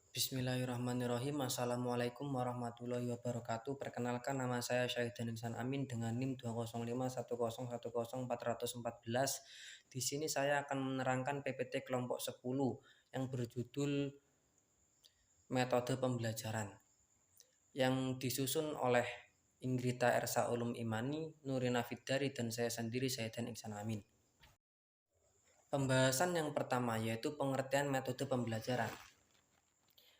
Bismillahirrahmanirrahim. Assalamualaikum warahmatullahi wabarakatuh. Perkenalkan, nama saya Syahidan Insan Amin dengan NIM 2051010400414. Di sini saya akan menerangkan PPT kelompok 10 yang berjudul Metode Pembelajaran yang disusun oleh Ingrita Ersa Ulum Imani, Nurina Fiddari, dan saya sendiri Syahidan Insan Amin. Pembahasan yang pertama yaitu pengertian metode pembelajaran.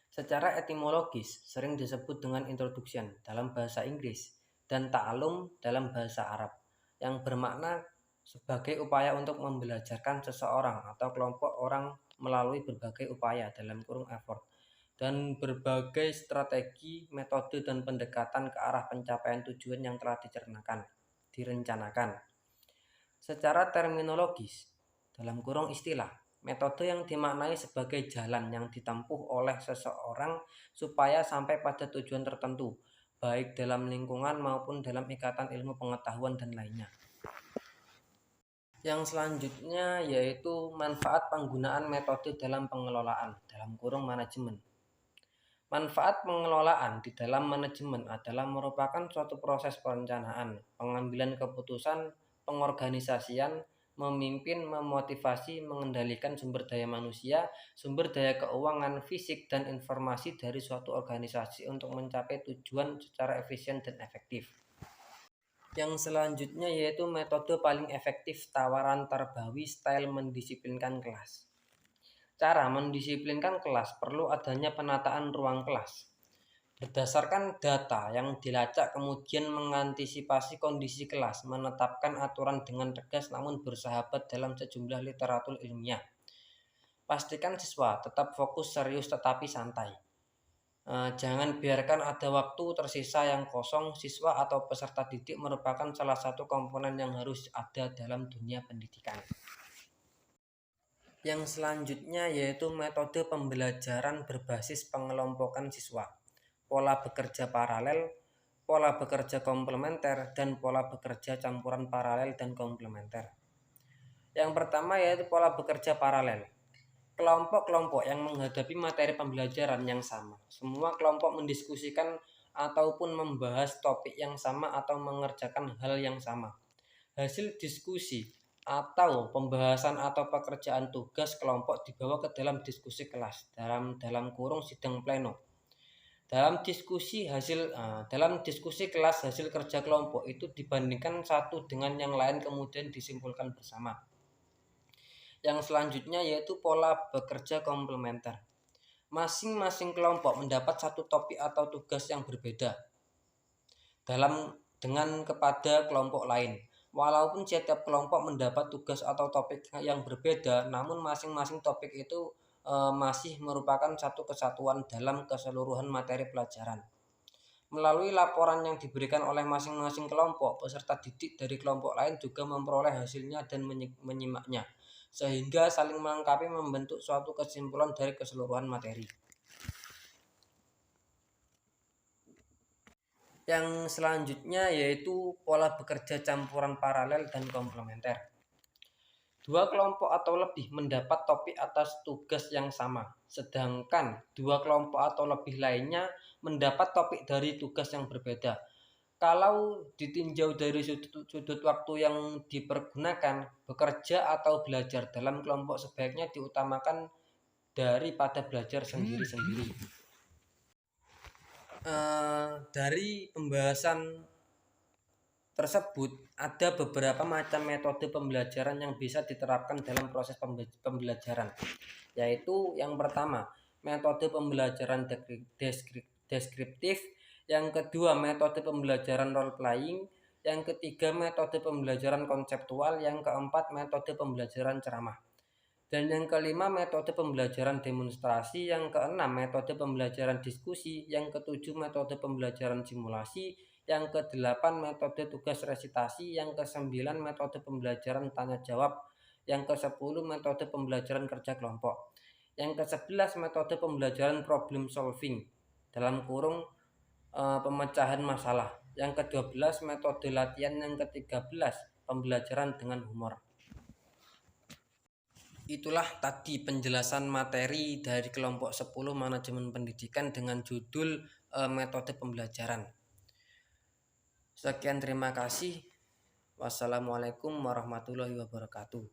Secara etimologis sering disebut dengan introduction dalam bahasa Inggris dan ta'alum dalam bahasa Arab, yang bermakna sebagai upaya untuk membelajarkan seseorang atau kelompok orang melalui berbagai upaya dalam kurung effort dan berbagai strategi, metode, dan pendekatan ke arah pencapaian tujuan yang telah direncanakan. Secara terminologis, dalam kurung istilah, metode yang dimaknai sebagai jalan yang ditempuh oleh seseorang supaya sampai pada tujuan tertentu, baik dalam lingkungan maupun dalam ikatan ilmu pengetahuan dan lainnya. Yang selanjutnya yaitu manfaat penggunaan metode dalam pengelolaan, dalam kurung manajemen. Manfaat pengelolaan di dalam manajemen adalah merupakan suatu proses perencanaan, pengambilan keputusan, pengorganisasian, memimpin, memotivasi, mengendalikan sumber daya manusia, sumber daya keuangan, fisik, dan informasi dari suatu organisasi untuk mencapai tujuan secara efisien dan efektif. Yang selanjutnya yaitu metode paling efektif tawaran tarbawi style mendisiplinkan kelas. Cara mendisiplinkan kelas perlu adanya penataan ruang kelas. Berdasarkan data yang dilacak kemudian mengantisipasi kondisi kelas, menetapkan aturan dengan tegas namun bersahabat dalam sejumlah literatur ilmiah. Pastikan siswa tetap fokus, serius tetapi santai. Jangan biarkan ada waktu tersisa yang kosong. Siswa atau peserta didik merupakan salah satu komponen yang harus ada dalam dunia pendidikan. Yang selanjutnya yaitu metode pembelajaran berbasis pengelompokan siswa, pola bekerja paralel, pola bekerja komplementer, dan pola bekerja campuran paralel dan komplementer. Yang pertama yaitu pola bekerja paralel. Kelompok-kelompok yang menghadapi materi pembelajaran yang sama. Semua kelompok mendiskusikan ataupun membahas topik yang sama atau mengerjakan hal yang sama. Hasil diskusi atau pembahasan atau pekerjaan tugas kelompok dibawa ke dalam diskusi kelas dalam kurung sidang pleno. Dalam diskusi kelas hasil kerja kelompok itu dibandingkan satu dengan yang lain kemudian disimpulkan bersama. Yang selanjutnya yaitu pola bekerja komplementer. Masing-masing kelompok mendapat satu topik atau tugas yang berbeda dengan kepada kelompok lain. Walaupun setiap kelompok mendapat tugas atau topik yang berbeda, namun masing-masing topik itu masih merupakan satu kesatuan dalam keseluruhan materi pelajaran. Melalui laporan yang diberikan oleh masing-masing kelompok, peserta didik dari kelompok lain juga memperoleh hasilnya dan menyimaknya, sehingga saling melengkapi membentuk suatu kesimpulan dari keseluruhan materi. Yang selanjutnya yaitu pola bekerja campuran paralel dan komplementer. Dua kelompok atau lebih mendapat topik atas tugas yang sama, sedangkan dua kelompok atau lebih lainnya mendapat topik dari tugas yang berbeda. Kalau ditinjau dari sudut waktu yang dipergunakan, bekerja atau belajar dalam kelompok sebaiknya diutamakan daripada belajar sendiri-sendiri. Dari pembahasan tersebut ada beberapa macam metode pembelajaran yang bisa diterapkan dalam proses pembelajaran, yaitu yang pertama metode pembelajaran deskriptif, yang kedua metode pembelajaran role playing, yang ketiga metode pembelajaran konseptual, yang keempat metode pembelajaran ceramah, dan yang kelima metode pembelajaran demonstrasi, yang keenam metode pembelajaran diskusi, yang ketujuh metode pembelajaran simulasi, yang kedelapan metode tugas resitasi, yang kesembilan metode pembelajaran tanya jawab, yang kesepuluh metode pembelajaran kerja kelompok, yang ke-11 metode pembelajaran problem solving dalam kurung pemecahan masalah, yang ke-12 metode latihan, yang ke-13 pembelajaran dengan humor. Itulah tadi penjelasan materi dari kelompok 10 manajemen pendidikan dengan judul metode pembelajaran. Sekian, terima kasih. Wassalamualaikum warahmatullahi wabarakatuh.